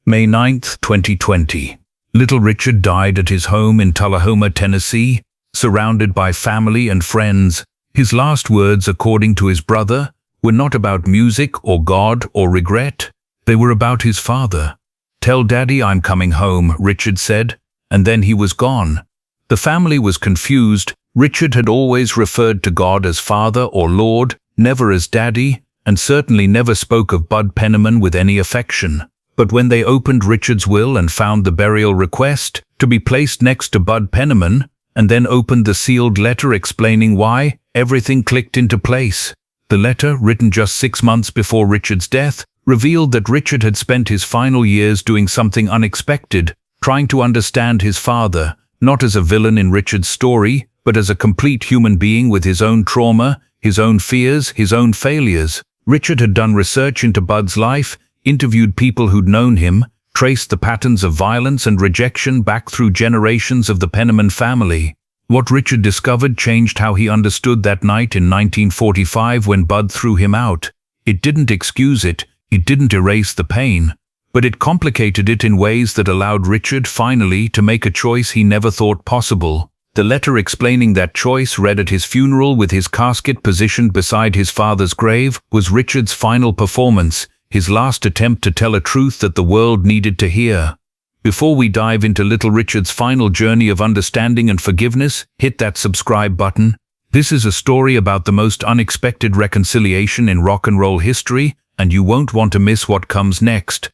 May 9th, 2020. Little Richard died at his home in Tullahoma, Tennessee, surrounded by family and friends. His last words, according to his brother, were not about music or God or regret. They were about his father. "Tell Daddy I'm coming home," Richard said, and then he was gone. The family was confused. Richard had always referred to God as Father or Lord, never as Daddy, and certainly never spoke of Bud Penniman with any affection. But when they opened Richard's will and found the burial request to be placed next to Bud Penniman, and then opened the sealed letter explaining why, everything clicked into place. The letter, written just 6 months before Richard's death, revealed that Richard had spent his final years doing something unexpected, trying to understand his father, not as a villain in Richard's story, but as a complete human being with his own trauma, his own fears, his own failures. Richard had done research into Bud's life, interviewed people who'd known him, traced the patterns of violence and rejection back through generations of the Penniman family. What Richard discovered changed how he understood that night in 1945 when Bud threw him out. It didn't excuse it, it didn't erase the pain, but it complicated it in ways that allowed Richard finally to make a choice he never thought possible. The letter explaining that choice, read at his funeral with his casket positioned beside his father's grave, was Richard's final performance, his last attempt to tell a truth that the world needed to hear. Before we dive into little Richard's final journey of understanding and forgiveness, hit that subscribe button. This is a story about the most unexpected reconciliation in rock and roll history, and you won't want to miss what comes next.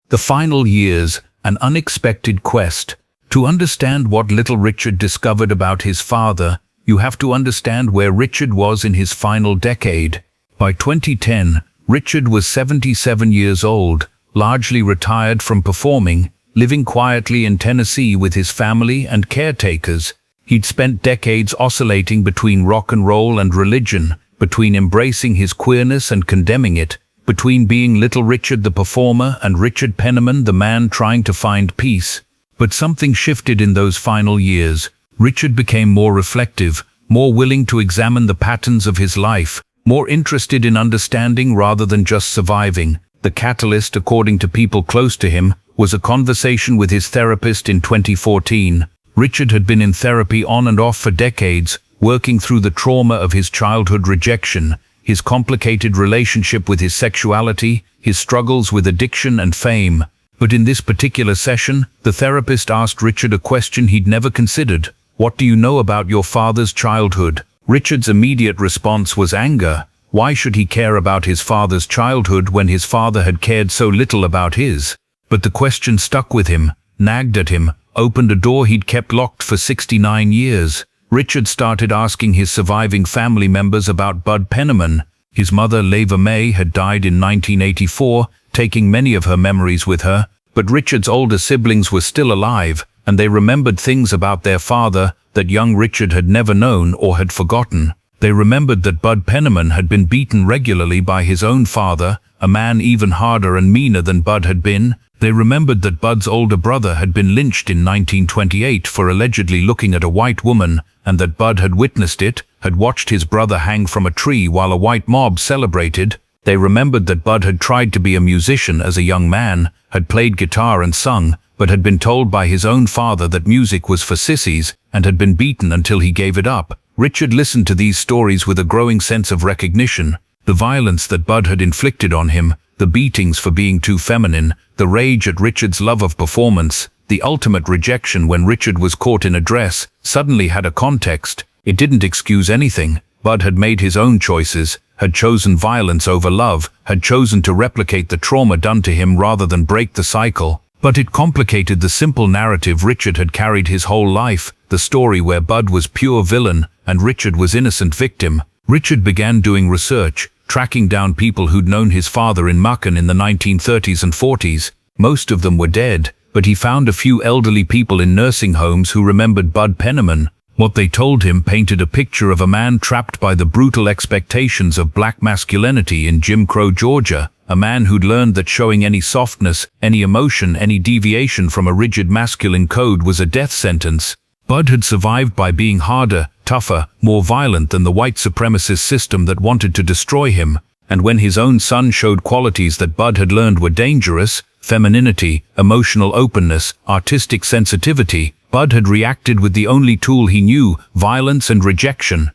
The final years, an unexpected quest. To understand what little Richard discovered about his father, you have to understand where Richard was in his final decade. By 2010, Richard was 77 years old, largely retired from performing, living quietly in Tennessee with his family and caretakers. He'd spent decades oscillating between rock and roll and religion, between embracing his queerness and condemning it, between being Little Richard the performer and Richard Penniman the man trying to find peace. But something shifted in those final years. Richard became more reflective, more willing to examine the patterns of his life, more interested in understanding rather than just surviving. The catalyst, according to people close to him, was a conversation with his therapist in 2014. Richard had been in therapy on and off for decades, working through the trauma of his childhood rejection, his complicated relationship with his sexuality, his struggles with addiction and fame. But in this particular session, the therapist asked Richard a question he'd never considered. "What do you know about your father's childhood?" Richard's immediate response was anger. Why should he care about his father's childhood when his father had cared so little about his? But the question stuck with him, nagged at him, opened a door he'd kept locked for 69 years. Richard started asking his surviving family members about Bud Penniman. His mother, Leva May, had died in 1984, taking many of her memories with her, but Richard's older siblings were still alive, and they remembered things about their father that young Richard had never known or had forgotten. They remembered that Bud Penniman had been beaten regularly by his own father, a man even harder and meaner than Bud had been. They remembered that Bud's older brother had been lynched in 1928 for allegedly looking at a white woman, and that Bud had witnessed it, had watched his brother hang from a tree while a white mob celebrated. They remembered that Bud had tried to be a musician as a young man, had played guitar and sung, but had been told by his own father that music was for sissies, and had been beaten until he gave it up. Richard listened to these stories with a growing sense of recognition. The violence that Bud had inflicted on him, the beatings for being too feminine, the rage at Richard's love of performance, the ultimate rejection when Richard was caught in a dress, suddenly had a context. It didn't excuse anything. Bud had made his own choices, had chosen violence over love, had chosen to replicate the trauma done to him rather than break the cycle. But it complicated the simple narrative Richard had carried his whole life, the story where Bud was pure villain and Richard was innocent victim. Richard began doing research, tracking down people who'd known his father in Macon in the 1930s and 40s. Most of them were dead, but he found a few elderly people in nursing homes who remembered Bud Penniman. What they told him painted a picture of a man trapped by the brutal expectations of black masculinity in Jim Crow, Georgia, a man who'd learned that showing any softness, any emotion, any deviation from a rigid masculine code was a death sentence. Bud had survived by being harder, tougher, more violent than the white supremacist system that wanted to destroy him, and when his own son showed qualities that Bud had learned were dangerous, femininity, emotional openness, artistic sensitivity, Bud had reacted with the only tool he knew, violence and rejection.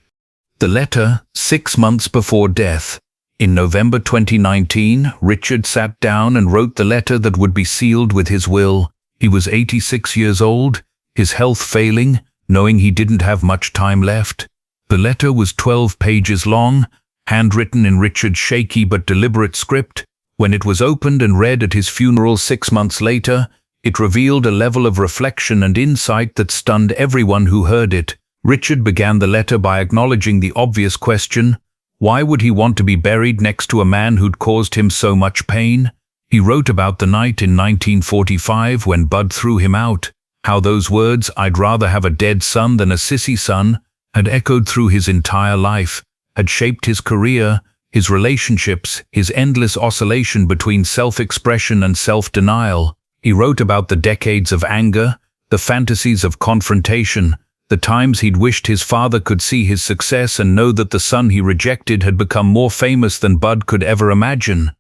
The letter, 6 months before death. In November 2019, Richard sat down and wrote the letter that would be sealed with his will. He was 86 years old, his health failing, knowing he didn't have much time left. The letter was 12 pages long, handwritten in Richard's shaky but deliberate script. When it was opened and read at his funeral 6 months later, it revealed a level of reflection and insight that stunned everyone who heard it. Richard began the letter by acknowledging the obvious question: why would he want to be buried next to a man who'd caused him so much pain? He wrote about the night in 1945 when Bud threw him out, how those words, "I'd rather have a dead son than a sissy son," had echoed through his entire life, had shaped his career, his relationships, his endless oscillation between self-expression and self-denial. He wrote about the decades of anger, the fantasies of confrontation, the times he'd wished his father could see his success and know that the son he rejected had become more famous than Bud could ever imagine.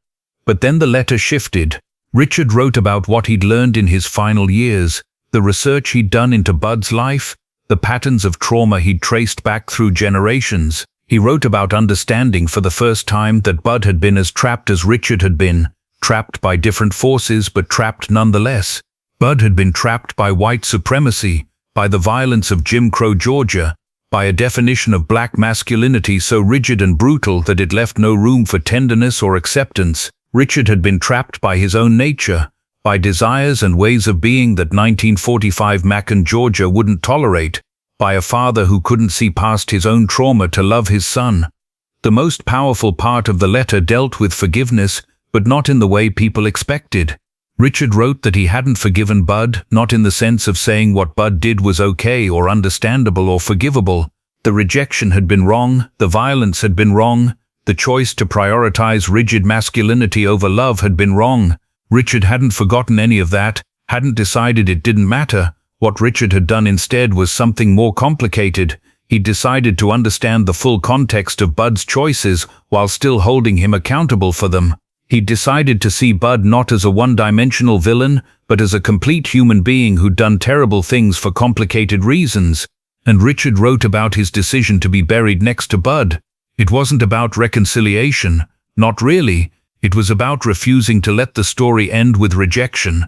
But then the letter shifted. Richard wrote about what he'd learned in his final years, the research he'd done into Bud's life, the patterns of trauma he'd traced back through generations. He wrote about understanding for the first time that Bud had been as trapped as Richard had been, trapped by different forces but trapped nonetheless. Bud had been trapped by white supremacy, by the violence of Jim Crow Georgia, by a definition of black masculinity so rigid and brutal that it left no room for tenderness or acceptance. Richard had been trapped by his own nature, by desires and ways of being that 1945 Macon, Georgia wouldn't tolerate, by a father who couldn't see past his own trauma to love his son. The most powerful part of the letter dealt with forgiveness, but not in the way people expected. Richard wrote that he hadn't forgiven Bud, not in the sense of saying what Bud did was okay or understandable or forgivable. The rejection had been wrong, the violence had been wrong, the choice to prioritize rigid masculinity over love had been wrong. Richard hadn't forgotten any of that, hadn't decided it didn't matter. What Richard had done instead was something more complicated. He'd decided to understand the full context of Bud's choices while still holding him accountable for them. He'd decided to see Bud not as a one-dimensional villain, but as a complete human being who'd done terrible things for complicated reasons. And Richard wrote about his decision to be buried next to Bud. It wasn't about reconciliation, not really. It was about refusing to let the story end with rejection.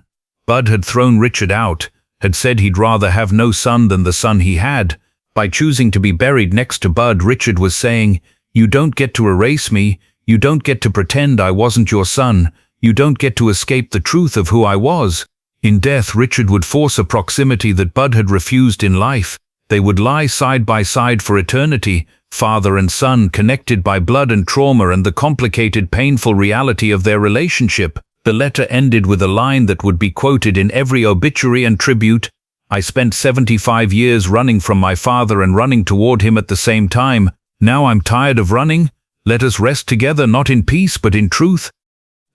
Bud had thrown Richard out, had said he'd rather have no son than the son he had. By choosing to be buried next to Bud, Richard was saying, "You don't get to erase me. You don't get to pretend I wasn't your son. You don't get to escape the truth of who I was." In death, Richard would force a proximity that Bud had refused in life. They would lie side by side for eternity, father and son connected by blood and trauma and the complicated, painful reality of their relationship. The letter ended with a line that would be quoted in every obituary and tribute. "I spent 75 years running from my father and running toward him at the same time. Now I'm tired of running. Let us rest together, not in peace but in truth."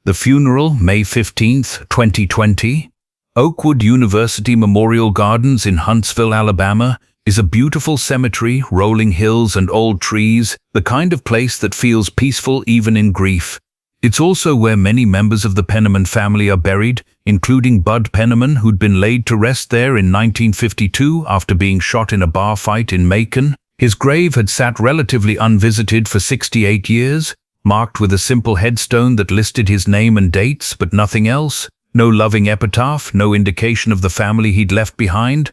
The funeral, May 15th, 2020. Oakwood University Memorial Gardens in Huntsville, Alabama, is a beautiful cemetery, rolling hills and old trees, the kind of place that feels peaceful even in grief. It's also where many members of the Penniman family are buried, including Bud Penniman, who'd been laid to rest there in 1952 after being shot in a bar fight in Macon. His grave had sat relatively unvisited for 68 years, marked with a simple headstone that listed his name and dates, but nothing else. No loving epitaph, no indication of the family he'd left behind.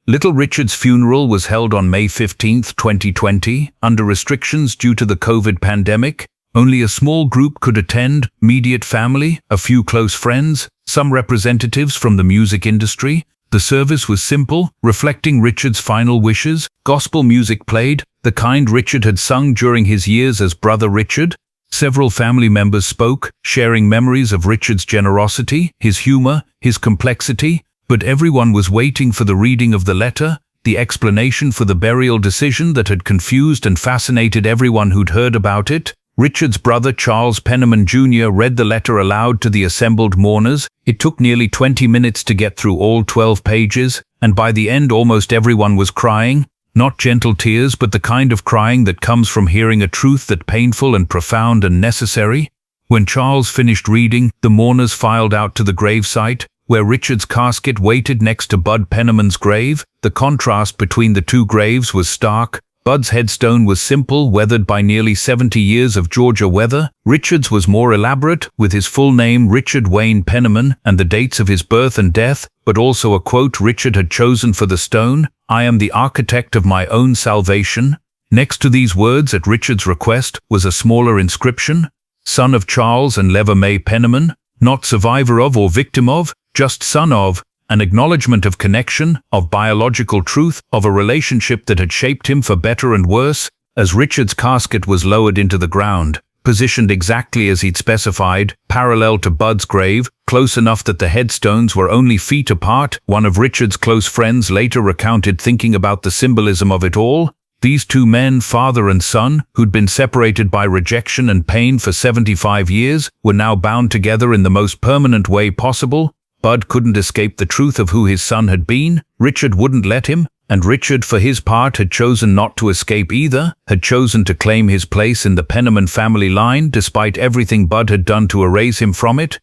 Little Richard's funeral was held on May 15th, 2020, under restrictions due to the COVID pandemic. Only a small group could attend, immediate family, a few close friends, some representatives from the music industry. The service was simple, reflecting Richard's final wishes. Gospel music played, the kind Richard had sung during his years as Brother Richard. Several family members spoke, sharing memories of Richard's generosity, his humor, his complexity, but everyone was waiting for the reading of the letter, the explanation for the burial decision that had confused and fascinated everyone who'd heard about it. Richard's brother Charles Penniman Jr. read the letter aloud to the assembled mourners. It took nearly 20 minutes to get through all 12 pages, and by the end almost everyone was crying. Not gentle tears, but the kind of crying that comes from hearing a truth that's painful and profound and necessary. When Charles finished reading, the mourners filed out to the gravesite, where Richard's casket waited next to Bud Penniman's grave. The contrast between the two graves was stark. Bud's headstone was simple, weathered by nearly 70 years of Georgia weather. Richard's was more elaborate, with his full name Richard Wayne Penniman and the dates of his birth and death, but also a quote Richard had chosen for the stone: "I am the architect of my own salvation." Next to these words, at Richard's request, was a smaller inscription: "Son of Charles and Leva May Penniman, not survivor of or victim of, just son of," an acknowledgement of connection, of biological truth, of a relationship that had shaped him for better and worse. As Richard's casket was lowered into the ground, positioned exactly as he'd specified, parallel to Bud's grave, close enough that the headstones were only feet apart, one of Richard's close friends later recounted thinking about the symbolism of it all. These two men, father and son, who'd been separated by rejection and pain for 75 years, were now bound together in the most permanent way possible. Bud couldn't escape the truth of who his son had been. Richard wouldn't let him, and Richard, for his part, had chosen not to escape either, had chosen to claim his place in the Penniman family line despite everything Bud had done to erase him from it.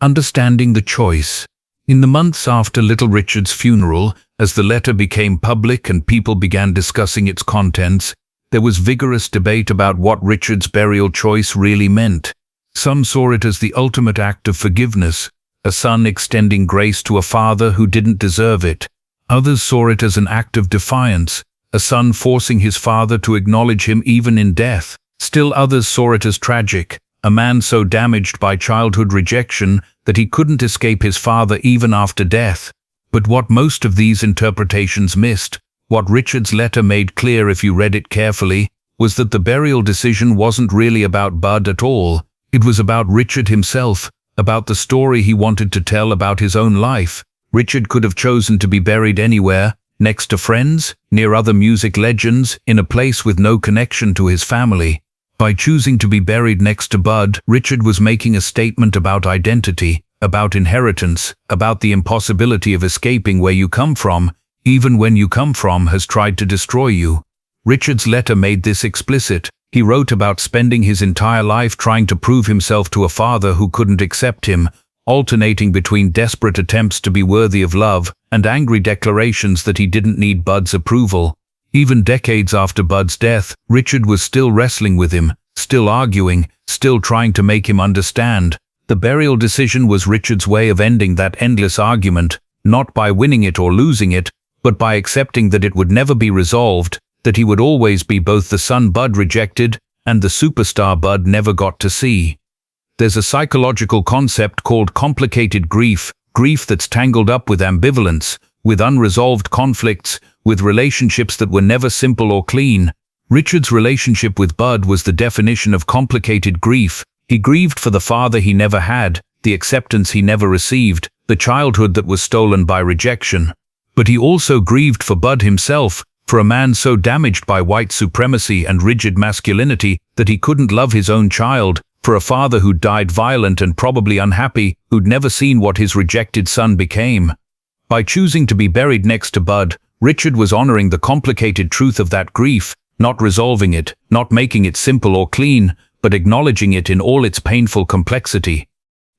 Understanding the choice. In the months after little Richard's funeral, as the letter became public and people began discussing its contents, there was vigorous debate about what Richard's burial choice really meant. Some saw it as the ultimate act of forgiveness, a son extending grace to a father who didn't deserve it. Others saw it as an act of defiance, a son forcing his father to acknowledge him even in death. Still others saw it as tragic, a man so damaged by childhood rejection that he couldn't escape his father even after death. But what most of these interpretations missed, what Richard's letter made clear if you read it carefully, was that the burial decision wasn't really about Bud at all. It was about Richard himself, about the story he wanted to tell about his own life. Richard could have chosen to be buried anywhere, next to friends, near other music legends, in a place with no connection to his family. By choosing to be buried next to Bud, Richard was making a statement about identity, about inheritance, about the impossibility of escaping where you come from, even when you come from has tried to destroy you. Richard's letter made this explicit. He wrote about spending his entire life trying to prove himself to a father who couldn't accept him, alternating between desperate attempts to be worthy of love and angry declarations that he didn't need Bud's approval. Even decades after Bud's death, Richard was still wrestling with him, still arguing, still trying to make him understand. The burial decision was Richard's way of ending that endless argument, not by winning it or losing it, but by accepting that it would never be resolved, that he would always be both the son Bud rejected and the superstar Bud never got to see. There's a psychological concept called complicated grief, grief that's tangled up with ambivalence, with unresolved conflicts, with relationships that were never simple or clean. Richard's relationship with Bud was the definition of complicated grief. He grieved for the father he never had, the acceptance he never received, the childhood that was stolen by rejection. But he also grieved for Bud himself, for a man so damaged by white supremacy and rigid masculinity that he couldn't love his own child, for a father who died violent and probably unhappy, who'd never seen what his rejected son became. By choosing to be buried next to Bud, Richard was honoring the complicated truth of that grief, not resolving it, not making it simple or clean, but acknowledging it in all its painful complexity.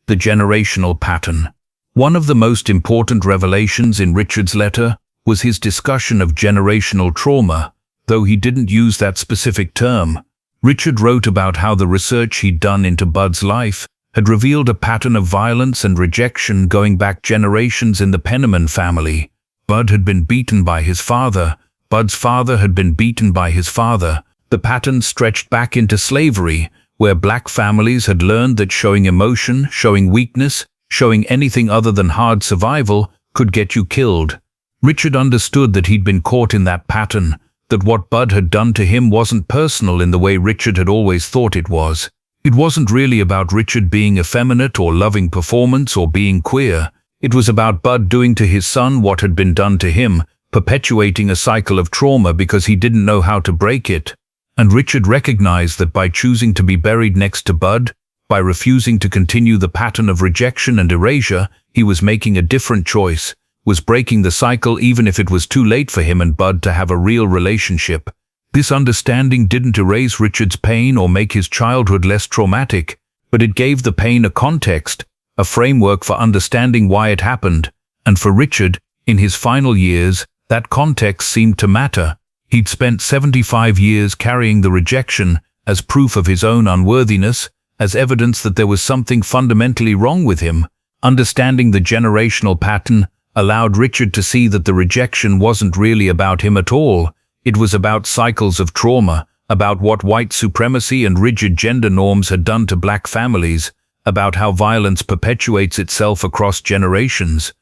The generational pattern. One of the most important revelations in Richard's letter was his discussion of generational trauma, though he didn't use that specific term. Richard wrote about how the research he'd done into Bud's life had revealed a pattern of violence and rejection going back generations in the Penniman family. Bud had been beaten by his father. Bud's father had been beaten by his father. The pattern stretched back into slavery, where black families had learned that showing emotion, showing weakness, showing anything other than hard survival could get you killed. Richard understood that he'd been caught in that pattern, that what Bud had done to him wasn't personal in the way Richard had always thought it was. It wasn't really about Richard being effeminate or loving performance or being queer. It was about Bud doing to his son what had been done to him, perpetuating a cycle of trauma because he didn't know how to break it. And Richard recognized that by choosing to be buried next to Bud, by refusing to continue the pattern of rejection and erasure, he was making a different choice, was breaking the cycle even if it was too late for him and Bud to have a real relationship. This understanding didn't erase Richard's pain or make his childhood less traumatic, but but it gave the pain a context, a framework for understanding why it happened. And for Richard, in his final years, that context seemed to matter. He'd spent 75 years carrying the rejection as proof of his own unworthiness, as evidence that there was something fundamentally wrong with him. Understanding the generational pattern allowed Richard to see that the rejection wasn't really about him at all. It was about cycles of trauma, about what white supremacy and rigid gender norms had done to black families, about how violence perpetuates itself across generations.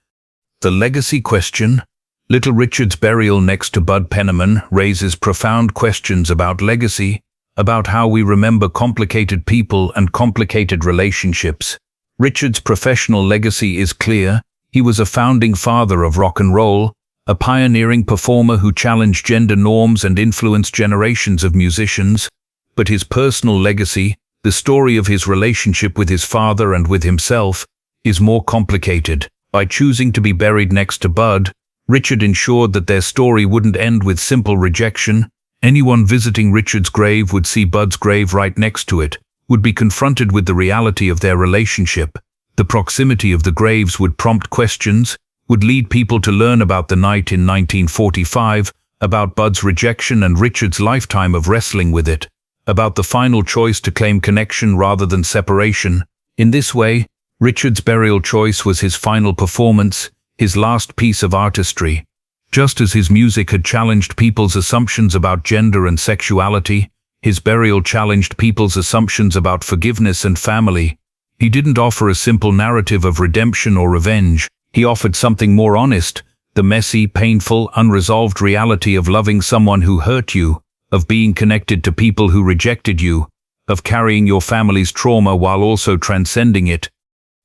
The legacy question. Little Richard's burial next to Bud Penniman raises profound questions about legacy, about how we remember complicated people and complicated relationships. Richard's professional legacy is clear. He was a founding father of rock and roll, a pioneering performer who challenged gender norms and influenced generations of musicians. But his personal legacy, the story of his relationship with his father and with himself, is more complicated. By choosing to be buried next to Bud, Richard ensured that their story wouldn't end with simple rejection. Anyone visiting Richard's grave would see Bud's grave right next to it, would be confronted with the reality of their relationship. The proximity of the graves would prompt questions, would lead people to learn about the night in 1945, about Bud's rejection and Richard's lifetime of wrestling with it, about the final choice to claim connection rather than separation. In this way, Richard's burial choice was his final performance, his last piece of artistry. Just as his music had challenged people's assumptions about gender and sexuality, his burial challenged people's assumptions about forgiveness and family. He didn't offer a simple narrative of redemption or revenge. He offered something more honest, the messy, painful, unresolved reality of loving someone who hurt you, of being connected to people who rejected you, of carrying your family's trauma while also transcending it.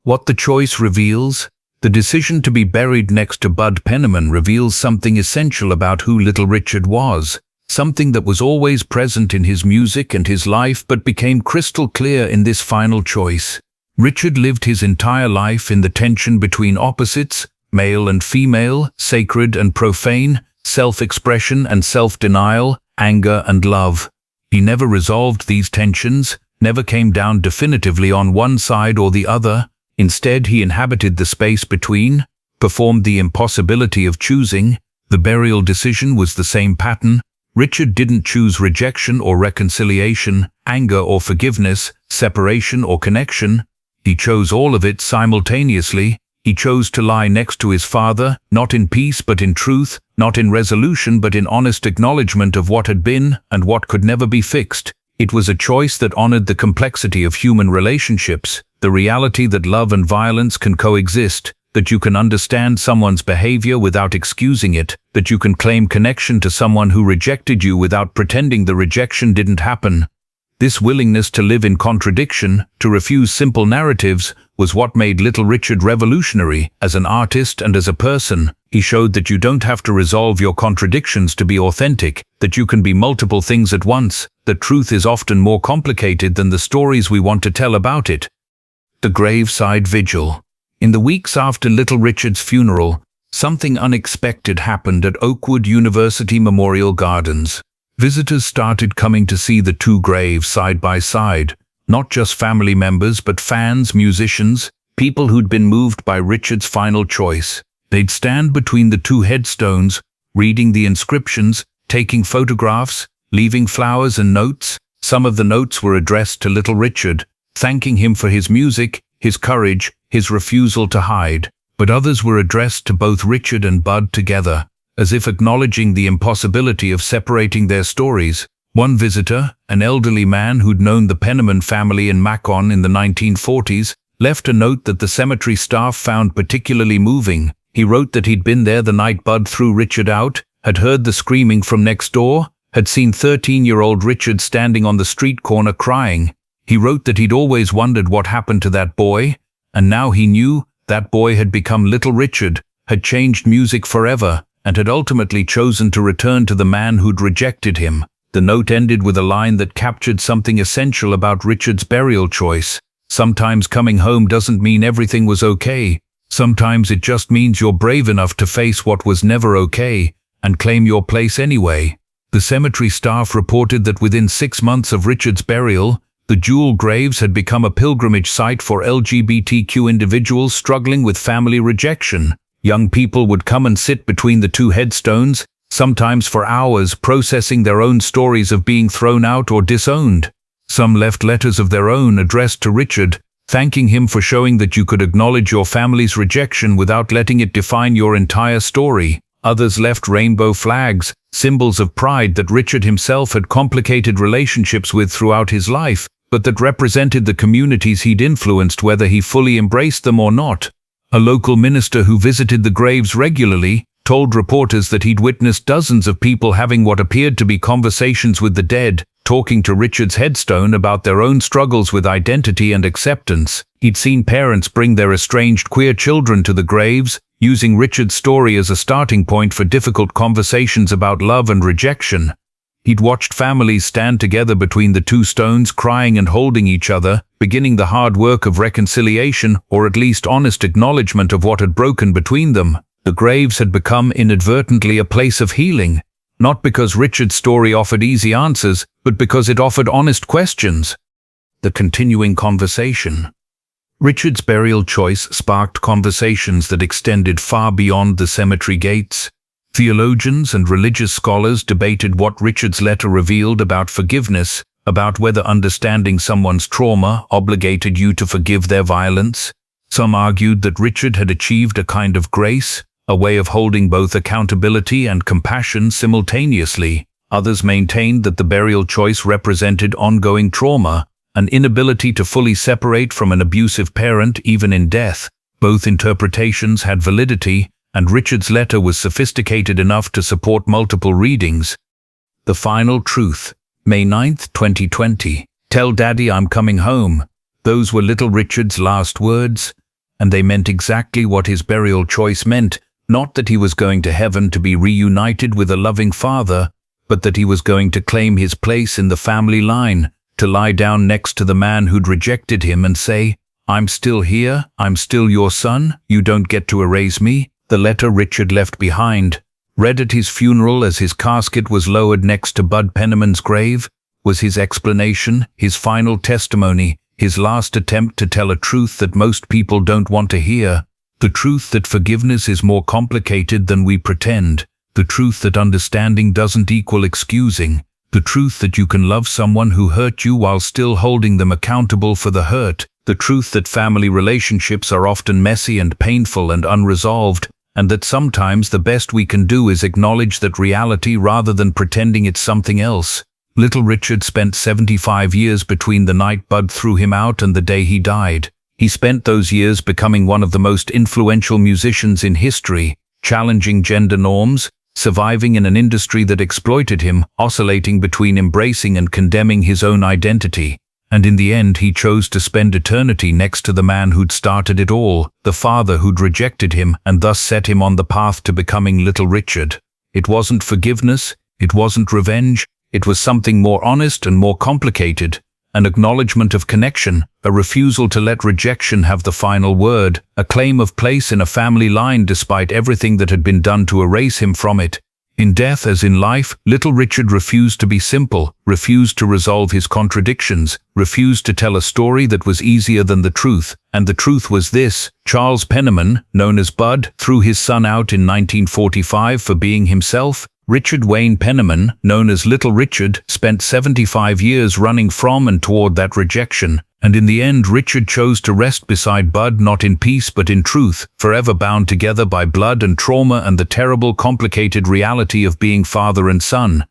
What the choice reveals? The decision to be buried next to Bud Penniman reveals something essential about who Little Richard was, something that was always present in his music and his life but became crystal clear in this final choice. Richard lived his entire life in the tension between opposites, male and female, sacred and profane, self-expression and self-denial, anger and love. He never resolved these tensions, never came down definitively on one side or the other. Instead, he inhabited the space between, performed the impossibility of choosing. The burial decision was the same pattern. Richard didn't choose rejection or reconciliation, anger or forgiveness, separation or connection. He chose all of it simultaneously. He chose to lie next to his father, not in peace but in truth, not in resolution but in honest acknowledgement of what had been and what could never be fixed. It was a choice that honored the complexity of human relationships, the reality that love and violence can coexist, that you can understand someone's behavior without excusing it, that you can claim connection to someone who rejected you without pretending the rejection didn't happen. This willingness to live in contradiction, to refuse simple narratives, was what made Little Richard revolutionary as an artist and as a person. He showed that you don't have to resolve your contradictions to be authentic, that you can be multiple things at once, that truth is often more complicated than the stories we want to tell about it. The graveside vigil. In the weeks after Little Richard's funeral, something unexpected happened at Oakwood University Memorial Gardens. Visitors started coming to see the two graves side by side, not just family members but fans, musicians, people who'd been moved by Richard's final choice. They'd stand between the two headstones, reading the inscriptions, taking photographs, leaving flowers and notes. Some of the notes were addressed to Little Richard, thanking him for his music, his courage, his refusal to hide. But others were addressed to both Richard and Bud together, as if acknowledging the impossibility of separating their stories. One visitor, an elderly man who'd known the Penniman family in Macon in the 1940s, left a note that the cemetery staff found particularly moving. He wrote that he'd been there the night Bud threw Richard out, had heard the screaming from next door, had seen 13-year-old Richard standing on the street corner crying. He wrote that he'd always wondered what happened to that boy, and now he knew that boy had become Little Richard, had changed music forever, and had ultimately chosen to return to the man who'd rejected him. The note ended with a line that captured something essential about Richard's burial choice. Sometimes coming home doesn't mean everything was okay. Sometimes it just means you're brave enough to face what was never okay, and claim your place anyway. The cemetery staff reported that within 6 months of Richard's burial, The dual graves had become a pilgrimage site for LGBTQ individuals struggling with family rejection. Young people would come and sit between the two headstones, sometimes for hours, processing their own stories of being thrown out or disowned. Some left letters of their own addressed to Richard, thanking him for showing that you could acknowledge your family's rejection without letting it define your entire story. Others left rainbow flags, symbols of pride that Richard himself had complicated relationships with throughout his life, but that represented the communities he'd influenced whether he fully embraced them or not. A local minister who visited the graves regularly told reporters that he'd witnessed dozens of people having what appeared to be conversations with the dead, talking to Richard's headstone about their own struggles with identity and acceptance. He'd seen parents bring their estranged queer children to the graves, using Richard's story as a starting point for difficult conversations about love and rejection. He'd watched families stand together between the two stones, crying and holding each other, beginning the hard work of reconciliation, or at least honest acknowledgement of what had broken between them. The graves had become inadvertently a place of healing, not because Richard's story offered easy answers, but because it offered honest questions. The continuing conversation. Richard's burial choice sparked conversations that extended far beyond the cemetery gates. Theologians and religious scholars debated what Richard's letter revealed about forgiveness, about whether understanding someone's trauma obligated you to forgive their violence. Some argued that Richard had achieved a kind of grace, a way of holding both accountability and compassion simultaneously. Others maintained that the burial choice represented ongoing trauma, an inability to fully separate from an abusive parent even in death. Both interpretations had validity, and Richard's letter was sophisticated enough to support multiple readings. The final truth. May 9, 2020. Tell Daddy I'm coming home. Those were little Richard's last words, and they meant exactly what his burial choice meant, not that he was going to heaven to be reunited with a loving father, but that he was going to claim his place in the family line, to lie down next to the man who'd rejected him and say, I'm still here, I'm still your son, you don't get to erase me. The letter Richard left behind, read at his funeral as his casket was lowered next to Bud Penniman's grave, was his explanation, his final testimony, his last attempt to tell a truth that most people don't want to hear. The truth that forgiveness is more complicated than we pretend. The truth that understanding doesn't equal excusing. The truth that you can love someone who hurt you while still holding them accountable for the hurt. The truth that family relationships are often messy and painful and unresolved, and that sometimes the best we can do is acknowledge that reality rather than pretending it's something else. Little Richard spent 75 years between the night Bud threw him out and the day he died. He spent those years becoming one of the most influential musicians in history, challenging gender norms, surviving in an industry that exploited him, oscillating between embracing and condemning his own identity. And in the end he chose to spend eternity next to the man who'd started it all, the father who'd rejected him and thus set him on the path to becoming Little Richard. It wasn't forgiveness, it wasn't revenge, it was something more honest and more complicated, an acknowledgement of connection, a refusal to let rejection have the final word, a claim of place in a family line despite everything that had been done to erase him from it. In death as in life, Little Richard refused to be simple, refused to resolve his contradictions, refused to tell a story that was easier than the truth. And the truth was this: Charles Penniman, known as Bud, threw his son out in 1945 for being himself. Richard Wayne Penniman, known as Little Richard, spent 75 years running from and toward that rejection. And in the end Richard chose to rest beside Bud, not in peace but in truth, forever bound together by blood and trauma and the terrible complicated reality of being father and son.